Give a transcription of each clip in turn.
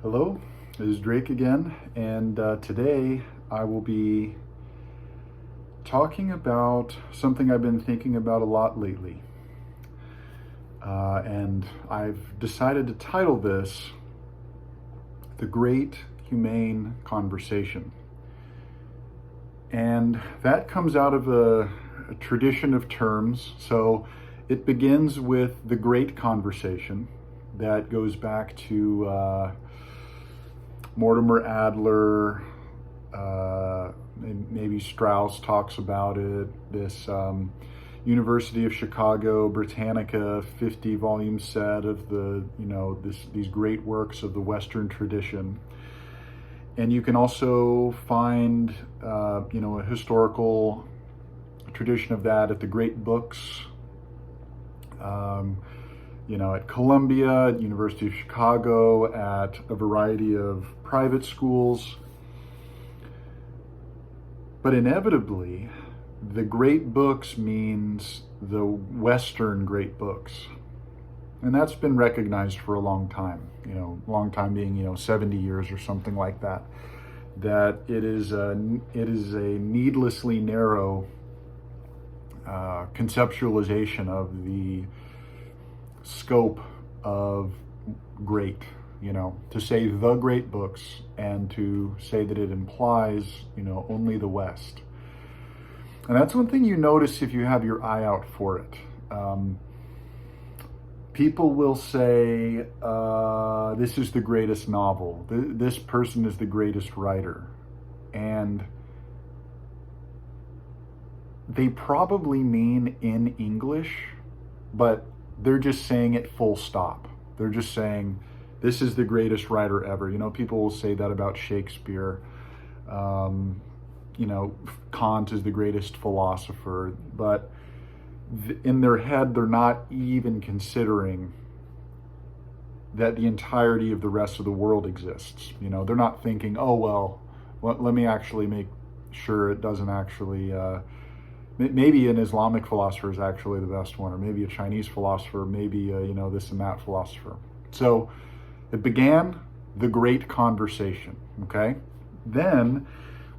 Hello, this is Drake again, and today I will be talking about something I've been thinking about a lot lately. And I've decided to title this The Great Humane Conversation. And that comes out of a tradition of terms. So it begins with the Great Conversation that goes back to Mortimer Adler, maybe Strauss talks about it, this University of Chicago Britannica 50-volume set of these great works of the Western tradition. And you can also find, a historical tradition of that at the great books, at Columbia, at University of Chicago, at a variety of private schools. But inevitably, the great books means the Western great books. And that's been recognized for a long time, long time being, 70 years or something like that, that it is a needlessly narrow conceptualization of the scope of great, to say the great books and to say that it implies, only the West. And that's one thing you notice if you have your eye out for it. People will say, this is the greatest novel. This person is the greatest writer. And they probably mean in English, but they're just saying it full stop. They're just saying, this is the greatest writer ever. People will say that about Shakespeare. Kant is the greatest philosopher, but in their head, they're not even considering that the entirety of the rest of the world exists. They're not thinking, oh, well, let me actually make sure it doesn't actually, maybe an Islamic philosopher is actually the best one, or maybe a Chinese philosopher, maybe, this and that philosopher. So it began the Great Conversation, okay? Then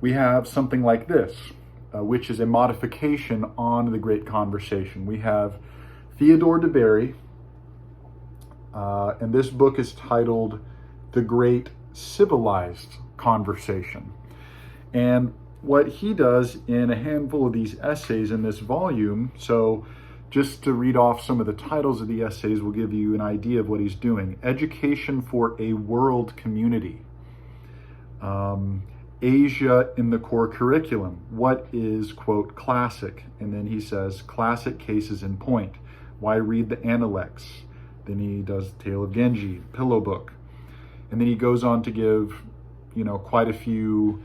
we have something like this, which is a modification on the Great Conversation. We have Theodore de Bary, and this book is titled The Great Civilized Conversation. And what he does in a handful of these essays in this volume, so just to read off some of the titles of the essays will give you an idea of what he's doing. Education for a World Community. Asia in the core curriculum. What is, quote, classic? And then he says, classic cases in point. Why read the Analects? Then he does Tale of Genji, Pillow Book. And then he goes on to give, quite a few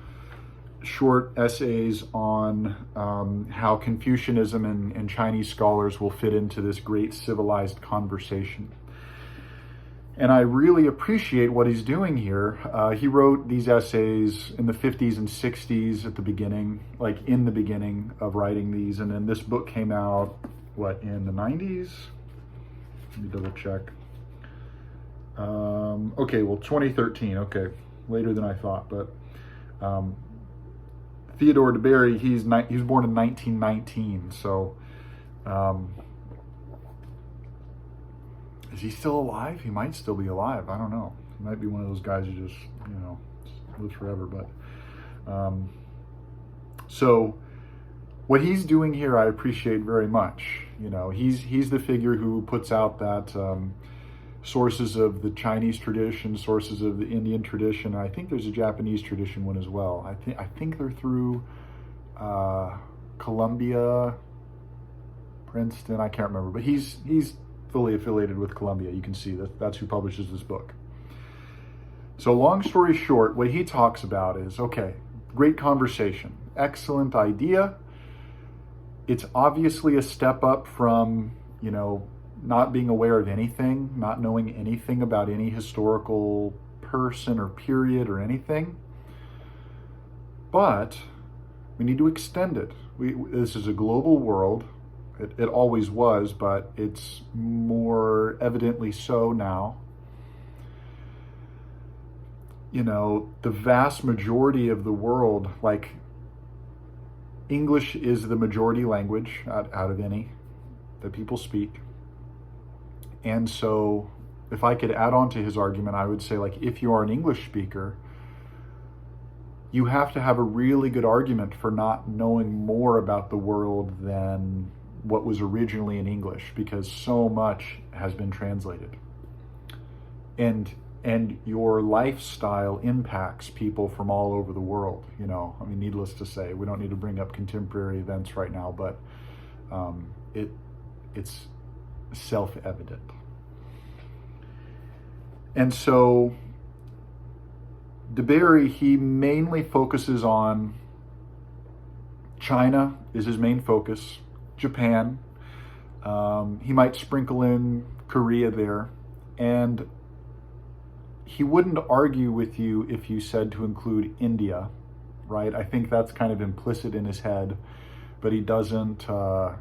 short essays on how Confucianism and Chinese scholars will fit into this great civilized conversation. And I really appreciate what he's doing here. He wrote these essays in the 50s and 60s at the beginning, like in the beginning of writing these. And then this book came out, in the 90s? Let me double check. 2013. Okay, later than I thought. But Theodore de Bary, he was born in 1919, so is he still alive? He might still be alive. I don't know. He might be one of those guys who just lives forever. But so what he's doing here, I appreciate very much. He's the figure who puts out that sources of the Chinese tradition, sources of the Indian tradition. I think there's a Japanese tradition one as well. I think they're through Columbia, Princeton. I can't remember, but he's fully affiliated with Columbia. You can see that's who publishes this book. So long story short, what he talks about is, okay, great conversation, excellent idea. It's obviously a step up from, not being aware of anything, not knowing anything about any historical person or period or anything. But we need to extend it. This is a global world. It always was, but it's more evidently so now. the vast majority of the world, like English is the majority language out of any that people speak. And so if I could add on to his argument, I would say, like, if you are an English speaker, you have to have a really good argument for not knowing more about the world than what was originally in English, because so much has been translated. And your lifestyle impacts people from all over the world. Needless to say, we don't need to bring up contemporary events right now, but it's self-evident. And so DeBerry, he mainly focuses on China is his main focus, Japan. He might sprinkle in Korea there, and he wouldn't argue with you if you said to include India, right? I think that's kind of implicit in his head, but he doesn't draw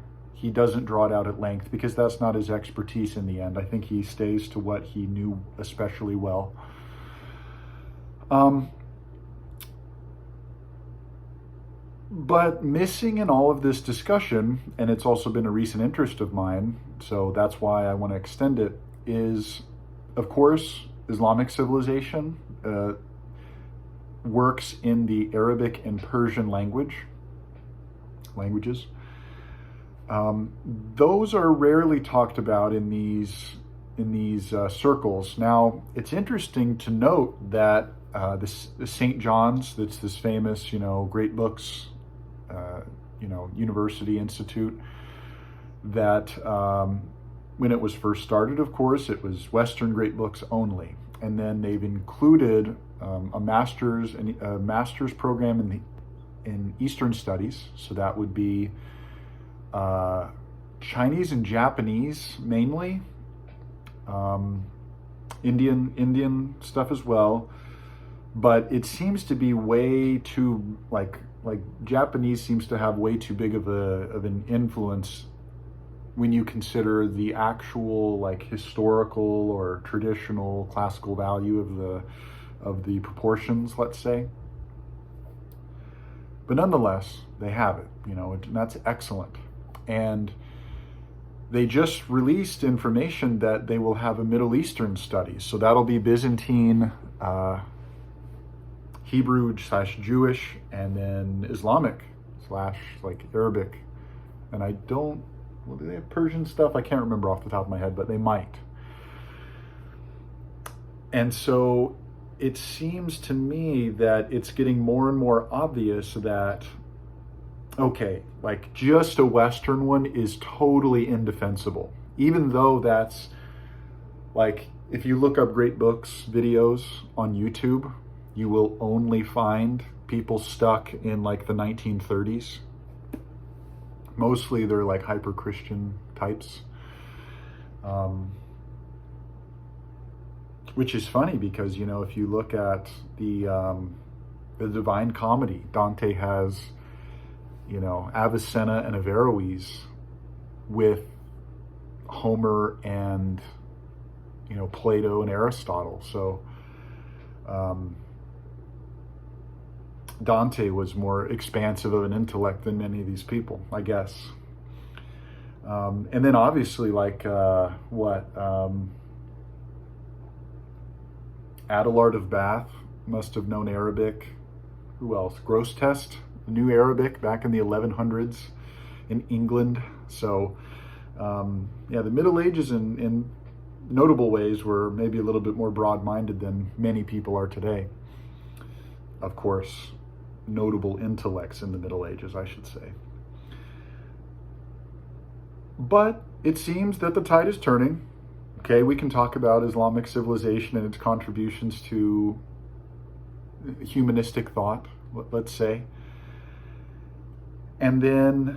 it out at length because that's not his expertise in the end. I think he stays to what he knew especially well. But missing in all of this discussion, and it's also been a recent interest of mine, so that's why I want to extend it, is, of course, Islamic civilization works in the Arabic and Persian languages. Those are rarely talked about in these circles. Now, it's interesting to note that the St. John's, that's this famous, great books, university institute, that when it was first started, of course, it was Western great books only. And then they've included a master's program in Eastern Studies. So that would be Chinese and Japanese mainly, Indian stuff as well. But it seems to be way too, like Japanese seems to have way too big of an influence when you consider the actual, like, historical or traditional classical value of the proportions, let's say. But nonetheless, they have it, and that's excellent. And they just released information that they will have a Middle Eastern studies. So that'll be Byzantine, Hebrew/Jewish, and then Islamic / Arabic. And do they have Persian stuff? I can't remember off the top of my head, but they might. And so it seems to me that it's getting more and more obvious that, okay, like, just a Western one is totally indefensible. Even though that's, like, if you look up great books videos on YouTube, you will only find people stuck in, like, the 1930s. Mostly they're, like, hyper-Christian types. Which is funny because, if you look at the Divine Comedy, Dante has, Avicenna and Averroes with Homer and, Plato and Aristotle. So Dante was more expansive of an intellect than many of these people, I guess. And then obviously, like, Adelard of Bath must have known Arabic. Who else? Grosseteste knew Arabic back in the 1100s in England. So, the Middle Ages in notable ways were maybe a little bit more broad-minded than many people are today. Of course, notable intellects in the Middle Ages, I should say. But it seems that the tide is turning. Okay, we can talk about Islamic civilization and its contributions to humanistic thought, let's say. And then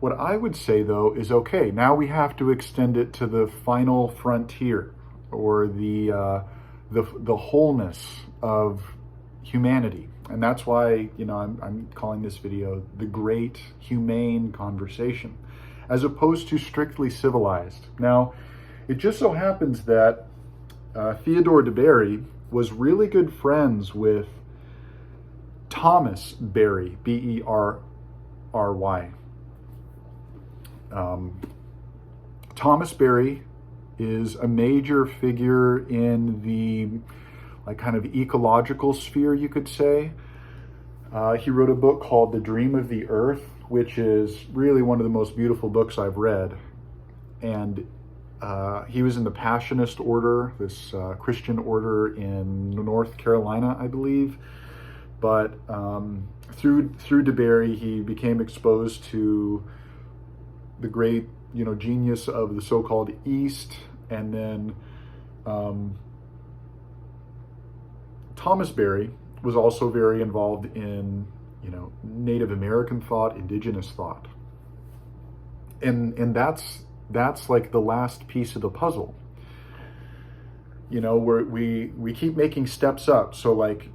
what I would say, though, is, okay, now we have to extend it to the final frontier, or the wholeness of humanity. And that's why, I'm calling this video the Great Humane Conversation, as opposed to strictly civilized. Now, it just so happens that Theodore de Bary was really good friends with Thomas Berry, Berry. Thomas Berry is a major figure in the kind of ecological sphere, you could say. He wrote a book called The Dream of the Earth, which is really one of the most beautiful books I've read. And he was in the Passionist order, this Christian order in North Carolina, I believe. But through de Bary, he became exposed to the great, genius of the so-called East, and then Thomas Berry was also very involved in, Native American thought, indigenous thought, and that's like the last piece of the puzzle. Where we keep making steps up. So like,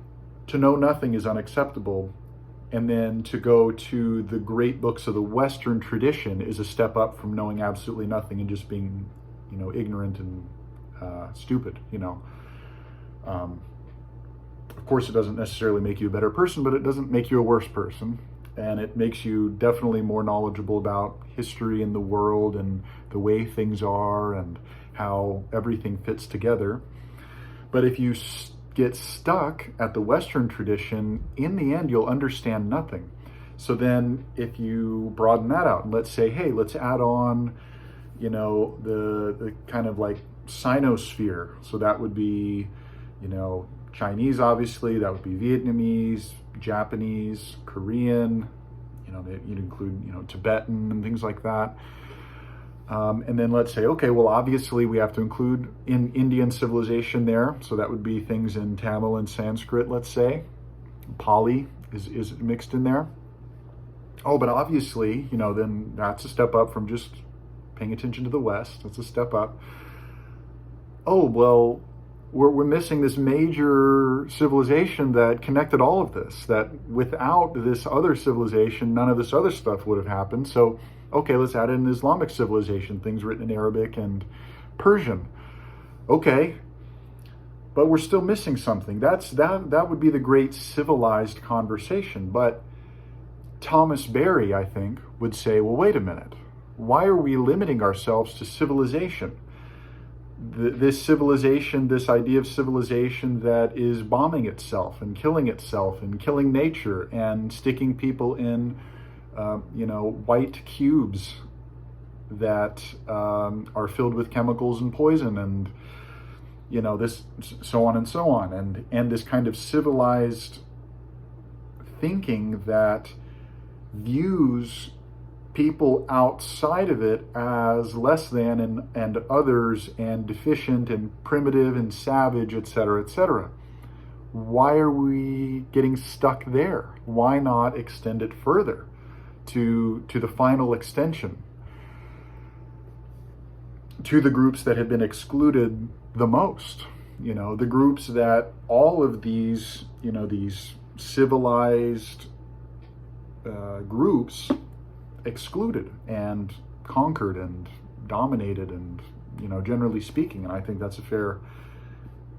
to know nothing is unacceptable. And then to go to the great books of the Western tradition is a step up from knowing absolutely nothing and just being, ignorant and stupid, Of course, it doesn't necessarily make you a better person, but it doesn't make you a worse person. And it makes you definitely more knowledgeable about history and the world and the way things are and how everything fits together. But if you get stuck at the Western tradition, in the end, you'll understand nothing. So then if you broaden that out and let's say, hey, let's add on, the kind of like Sinosphere. So that would be, Chinese, obviously, that would be Vietnamese, Japanese, Korean, you'd include, Tibetan and things like that. And then let's say, okay, well, obviously we have to include in Indian civilization there. So that would be things in Tamil and Sanskrit, let's say. Pali is mixed in there. Oh, but obviously, then that's a step up from just paying attention to the West. That's a step up. Oh, well, we're missing this major civilization that connected all of this, that without this other civilization, none of this other stuff would have happened. So, okay, let's add in Islamic civilization, things written in Arabic and Persian. Okay, but we're still missing something. That would be the great civilized conversation. But Thomas Berry, I think, would say, well, wait a minute. Why are we limiting ourselves to civilization? This civilization, this idea of civilization that is bombing itself and killing nature and sticking people in white cubes that are filled with chemicals and poison and, this, so on and so on. And this kind of civilized thinking that views people outside of it as less than and others and deficient and primitive and savage, etc., etc. Why are we getting stuck there? Why not extend it further to the final extension, to the groups that have been excluded the most? The groups that all of these, these civilized groups excluded and conquered and dominated and, generally speaking. And I think that's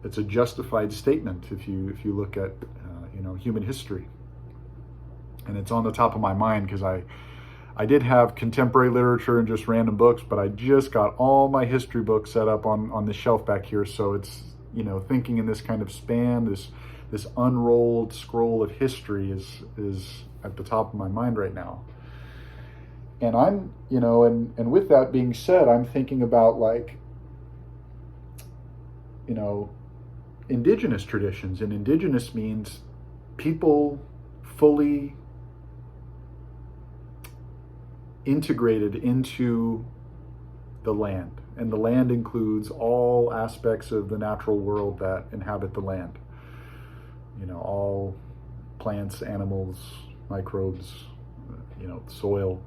it's a justified statement if you look at, human history. And it's on the top of my mind because I did have contemporary literature and just random books, but I just got all my history books set up on the shelf back here. So it's, thinking in this kind of span, this unrolled scroll of history is at the top of my mind right now. And I'm, and with that being said, I'm thinking about indigenous traditions. And indigenous means people fully integrated into the land. And the land includes all aspects of the natural world that inhabit the land. All plants, animals, microbes, soil,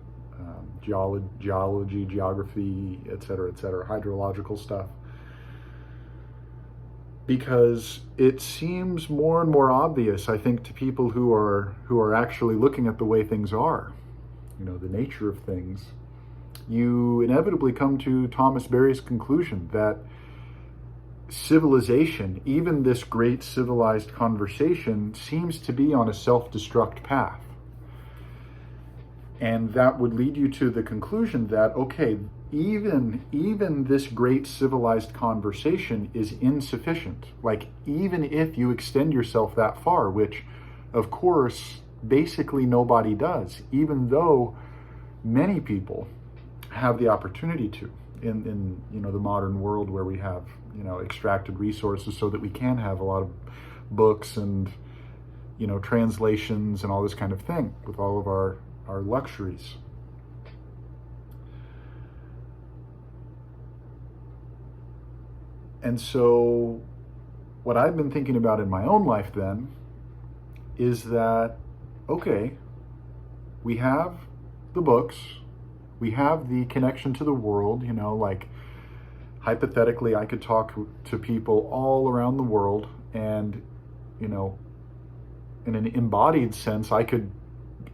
geology, geography, etc., hydrological stuff. Because it seems more and more obvious, I think, to people who are actually looking at the way things are, the nature of things. You inevitably come to Thomas Berry's conclusion that civilization, even this great civilized conversation, seems to be on a self-destruct path. And that would lead you to the conclusion that, okay, even this great civilized conversation is insufficient. Like, even if you extend yourself that far, which, of course, basically nobody does, even though many people have the opportunity to in the modern world where we have extracted resources so that we can have a lot of books and translations and all this kind of thing with all of our luxuries. And so what I've been thinking about in my own life then is that, okay, we have the books, we have the connection to the world, like hypothetically I could talk to people all around the world, and in an embodied sense I could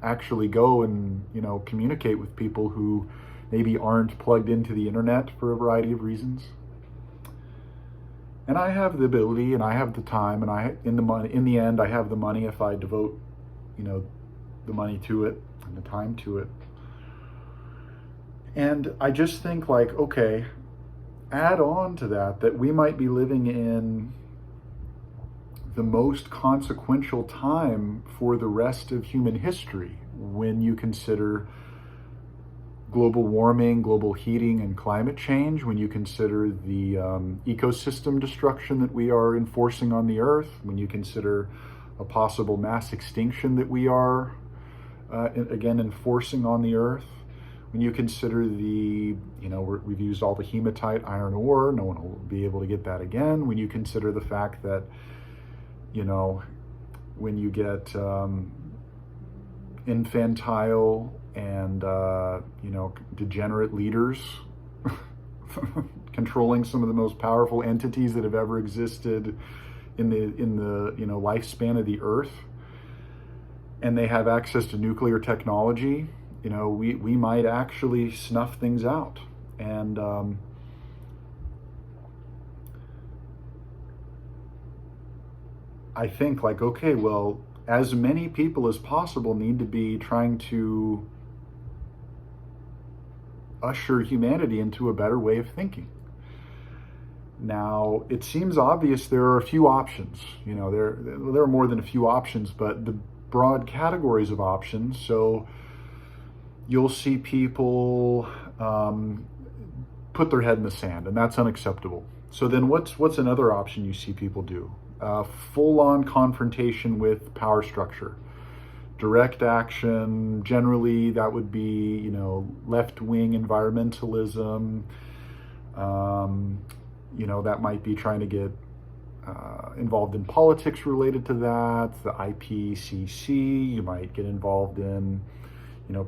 actually go and communicate with people who maybe aren't plugged into the internet for a variety of reasons. And I have the ability, and I have the time, and in the end I have the money if I devote the money to it and the time to it. And I just think, like, okay, add on to that we might be living in the most consequential time for the rest of human history when you consider global warming, global heating, and climate change, when you consider the ecosystem destruction that we are enforcing on the earth, when you consider a possible mass extinction that we are again enforcing on the earth, when you consider we've used all the hematite iron ore, no one will be able to get that again, when you consider the fact that when you get infantile and degenerate leaders controlling some of the most powerful entities that have ever existed in the lifespan of the earth, and they have access to nuclear technology, we might actually snuff things out. And I think, like, okay, well, as many people as possible need to be trying to usher humanity into a better way of thinking. Now, it seems obvious there are a few options. There are more than a few options, but the broad categories of options. So you'll see people put their head in the sand, and that's unacceptable. So then what's another option you see people do? Full-on confrontation with power structure. Direct action, generally that would be, left-wing environmentalism. That might be trying to get involved in politics related to that, the IPCC. You might get involved in,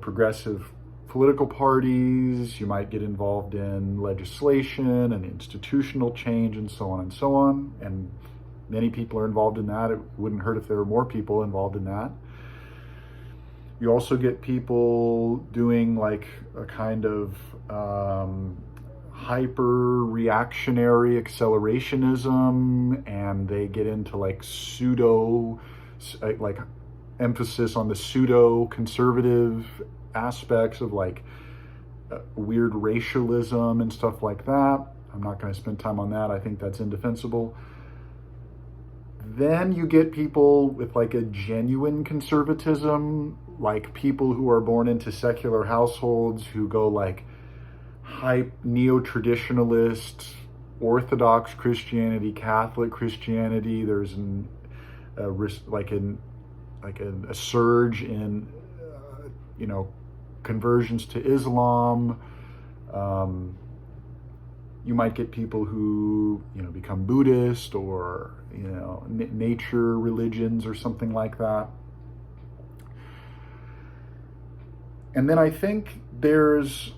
progressive political parties. You might get involved in legislation and institutional change and so on and so on. And many people are involved in that. It wouldn't hurt if there were more people involved in that. You also get people doing like a kind of hyper reactionary accelerationism, and they get into like pseudo, like emphasis on the pseudo conservative aspects of like weird racialism and stuff like that. I'm not going to spend time on that. I think that's indefensible. Then you get people with like a genuine conservatism, like people who are born into secular households who go like hype neo-traditionalist, Orthodox Christianity, Catholic Christianity. There's a surge in conversions to Islam. You might get people who become Buddhist or nature religions or something like that. And then I think there's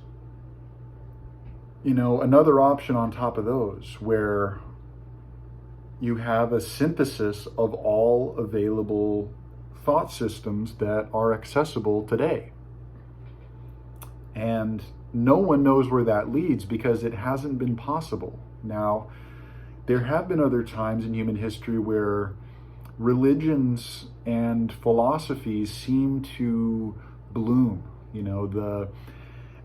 another option on top of those, where you have a synthesis of all available thought systems that are accessible today. And no one knows where that leads because it hasn't been possible. Now, there have been other times in human history where religions and philosophies seem to bloom.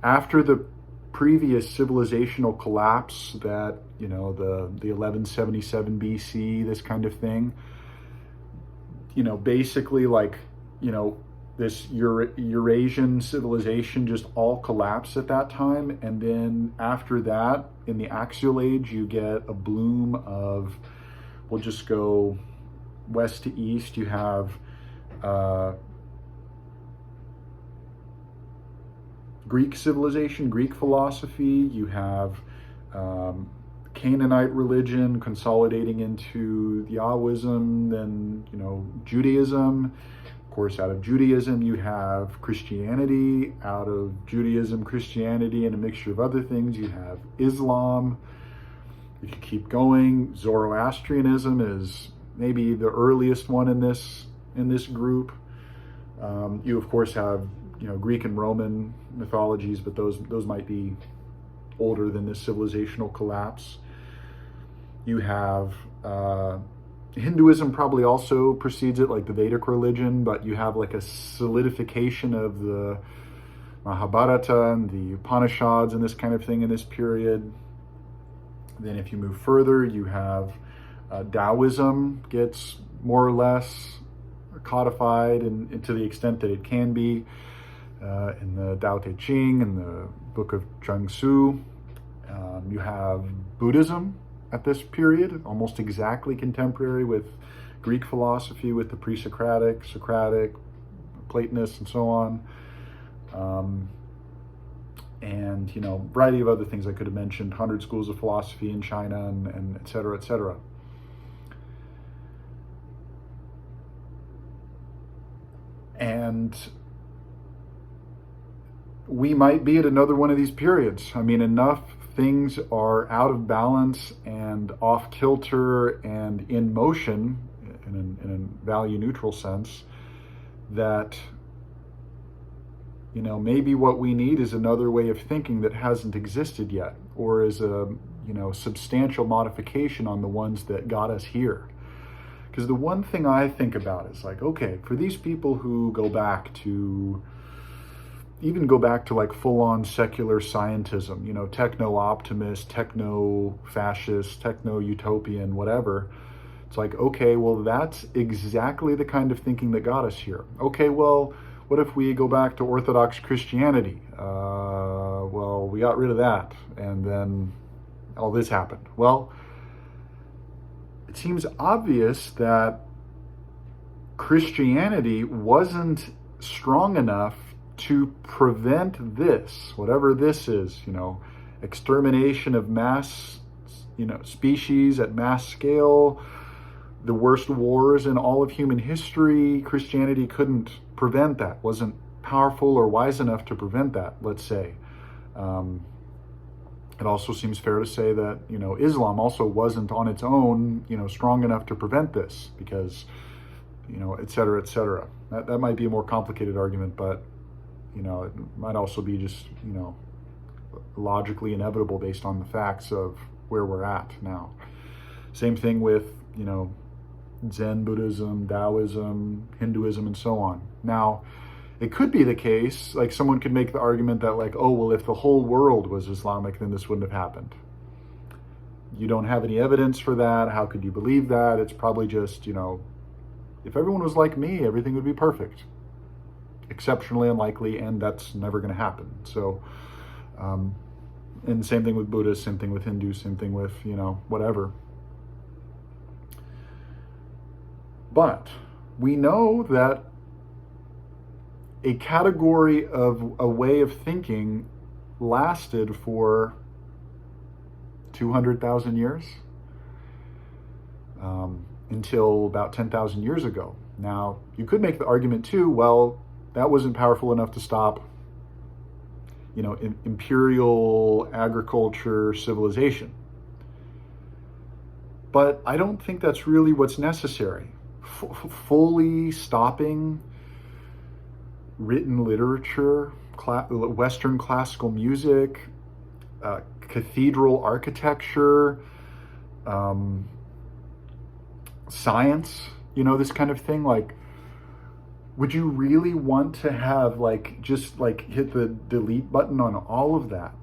After the previous civilizational collapse, that the 1177 BC, this kind of thing, basically this Eurasian civilization just all collapsed at that time. And then after that, in the Axial Age, you get a bloom of, we'll just go west to east. You have Greek civilization, Greek philosophy. You have Canaanite religion consolidating into Yahwism, then Judaism. Of course, out of Judaism you have Christianity. Out of Judaism, Christianity, and a mixture of other things, you have Islam. If you keep going, Zoroastrianism is maybe the earliest one in this group. You of course have Greek and Roman mythologies, but those might be older than this civilizational collapse. You have Hinduism probably also precedes it, like the Vedic religion, but you have like a solidification of the Mahabharata and the Upanishads and this kind of thing in this period. Then if you move further, you have Taoism gets more or less codified, and to the extent that it can be, in the Tao Te Ching and the book of Jiangsu. You have Buddhism at this period, almost exactly contemporary with Greek philosophy, with the pre-Socratic, Socratic, Platonists, and so on. And variety of other things I could have mentioned, 100 schools of philosophy in China, and et cetera, et cetera. And we might be at another one of these periods. I mean, enough things are out of balance and off kilter and in motion, in a value neutral sense, that maybe what we need is another way of thinking that hasn't existed yet, or is a substantial modification on the ones that got us here. Because the one thing I think about is like, okay, for these people who go back to like full-on secular scientism, techno-optimist, techno-fascist, techno-utopian, whatever, it's like, okay, well, that's exactly the kind of thinking that got us here. Okay, well, what if we go back to Orthodox Christianity? Well, we got rid of that, and then all this happened. Well, it seems obvious that Christianity wasn't strong enough to prevent this, whatever this is, extermination of mass, species at mass scale, the worst wars in all of human history. Christianity couldn't prevent that, wasn't powerful or wise enough to prevent that, let's say. It also seems fair to say that, Islam also wasn't on its own, strong enough to prevent this, because, et cetera, et cetera. That might be a more complicated argument, but, it might also be just, logically inevitable based on the facts of where we're at now. Same thing with, Zen Buddhism, Taoism, Hinduism, and so on. Now, it could be the case, like someone could make the argument that like, oh, well, if the whole world was Islamic, then this wouldn't have happened. You don't have any evidence for that. How could you believe that? It's probably just, if everyone was like me, everything would be perfect. Exceptionally unlikely, and that's never going to happen. So, and same thing with Buddhists, same thing with Hindus, same thing with, whatever. But we know that a category of a way of thinking lasted for 200,000 years, until about 10,000 years ago. Now, you could make the argument too, well, that wasn't powerful enough to stop, imperial agriculture civilization. But I don't think that's really what's necessary. Fully stopping written literature, Western classical music, cathedral architecture, science, this kind of thing. Like, would you really want to have just hit the delete button on all of that?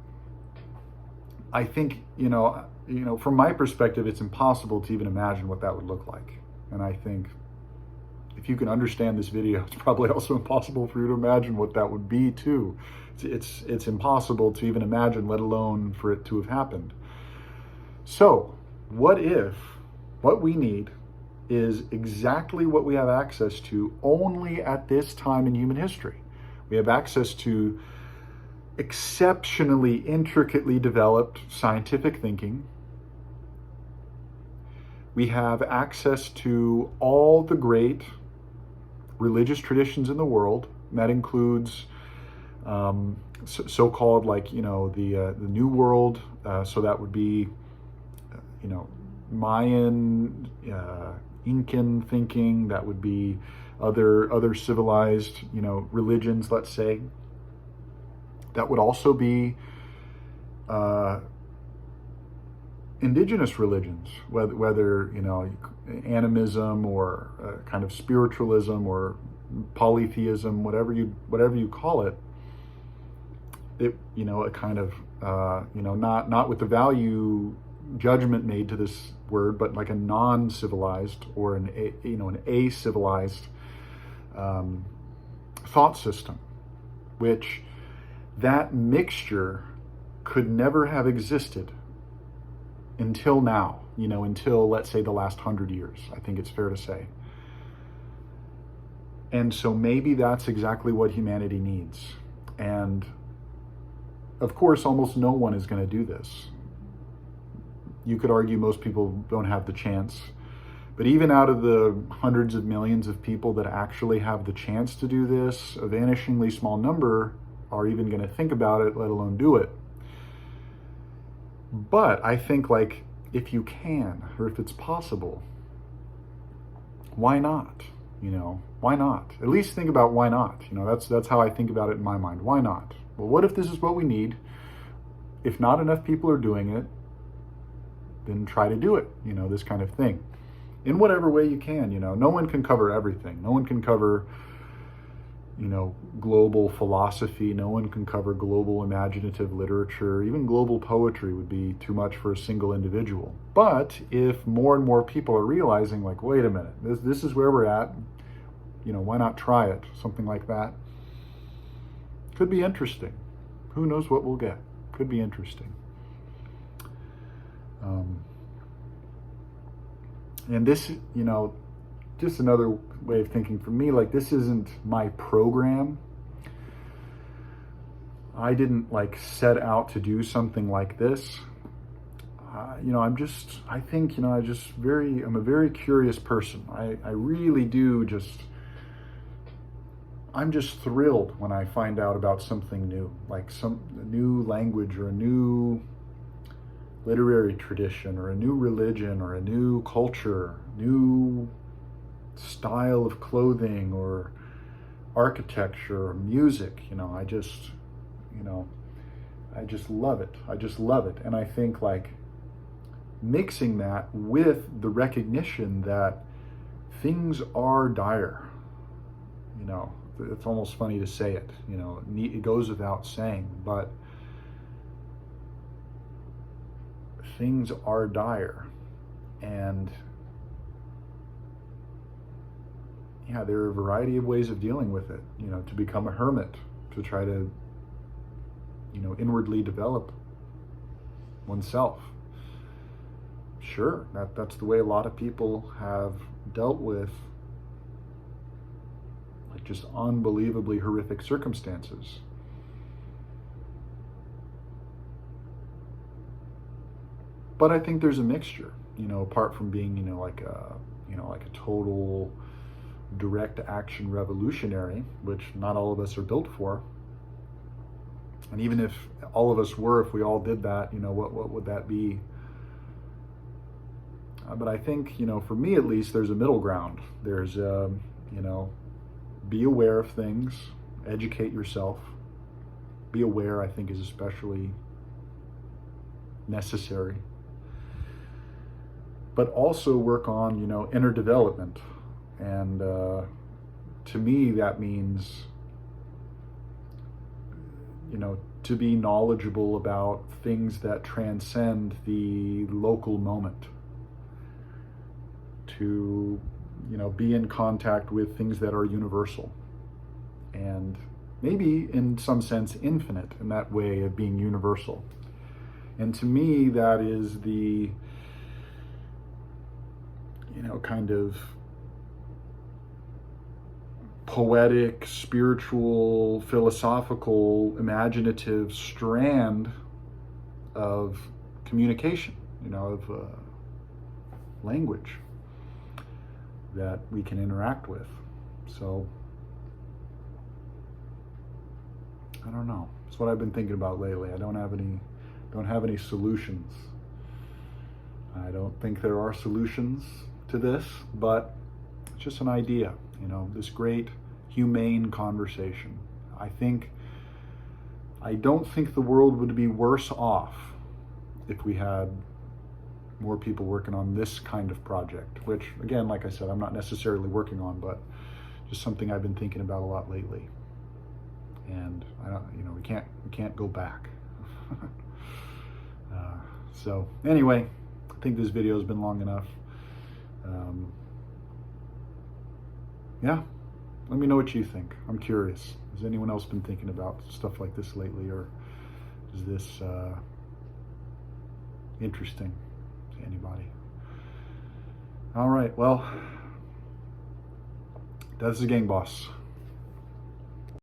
I think, from my perspective, it's impossible to even imagine what that would look like. And I think if you can understand this video, it's probably also impossible for you to imagine what that would be too. It's impossible to even imagine, let alone for it to have happened. So what if what we need is exactly what we have access to only at this time in human history? We have access to exceptionally intricately developed scientific thinking. We have access to all the great religious traditions in the world. That includes so-called the New World. So that would be Mayan, Incan thinking. That would be other civilized religions, let's say. That would also be indigenous religions, whether animism or kind of spiritualism or polytheism, whatever you call it. A kind of not with the value judgment made to this word, but like a non-civilized or an a-civilized thought system, which that mixture could never have existed until now, until, let's say, the last 100 years, I think it's fair to say. And so maybe that's exactly what humanity needs. And of course, almost no one is going to do this. You could argue most people don't have the chance. But even out of the hundreds of millions of people that actually have the chance to do this, a vanishingly small number are even going to think about it, let alone do it. But I think, if you can, or if it's possible, why not? Why not? At least think about why not. That's how I think about it in my mind. Why not? Well, what if this is what we need? If not enough people are doing it, then try to do it, this kind of thing. In whatever way you can, no one can cover everything. No one can cover, global philosophy. No one can cover global imaginative literature. Even global poetry would be too much for a single individual. But if more and more people are realizing, wait a minute, this is where we're at, why not try it? Something like that. Could be interesting. Who knows what we'll get? Could be interesting. And this, just another way of thinking for me, this isn't my program. I didn't set out to do something like this. I'm a very curious person. I really do I'm just thrilled when I find out about something new, some new language or a new literary tradition or a new religion or a new culture, new style of clothing or architecture or music. I just love it. I just love it. And I think mixing that with the recognition that things are dire, it's almost funny to say it, it goes without saying, but things are dire. And there are a variety of ways of dealing with it, to become a hermit, to try to, inwardly develop oneself. Sure, that's the way a lot of people have dealt with just unbelievably horrific circumstances. But I think there's a mixture, apart from being, like a total direct action revolutionary, which not all of us are built for. And even if all of us were, if we all did that, what would that be? But I think, for me at least, there's a middle ground. There's, be aware of things, educate yourself. Be aware, I think, is especially necessary. but also work on, inner development. And to me, that means, to be knowledgeable about things that transcend the local moment, to, be in contact with things that are universal and maybe in some sense infinite in that way of being universal. And to me, that is the, kind of poetic, spiritual, philosophical, imaginative strand of communication, of language that we can interact with. So, I don't know. It's what I've been thinking about lately. I don't have any solutions. I don't think there are solutions to this, but it's just an idea, this great humane conversation. I don't think the world would be worse off if we had more people working on this kind of project, which, again, like I said, I'm not necessarily working on, but just something I've been thinking about a lot lately. And I don't, we can't go back. So anyway, I think this video has been long enough. Yeah, let me know what you think. I'm curious. Has anyone else been thinking about stuff like this lately, or is this interesting to anybody? All right, well, that's the gang boss.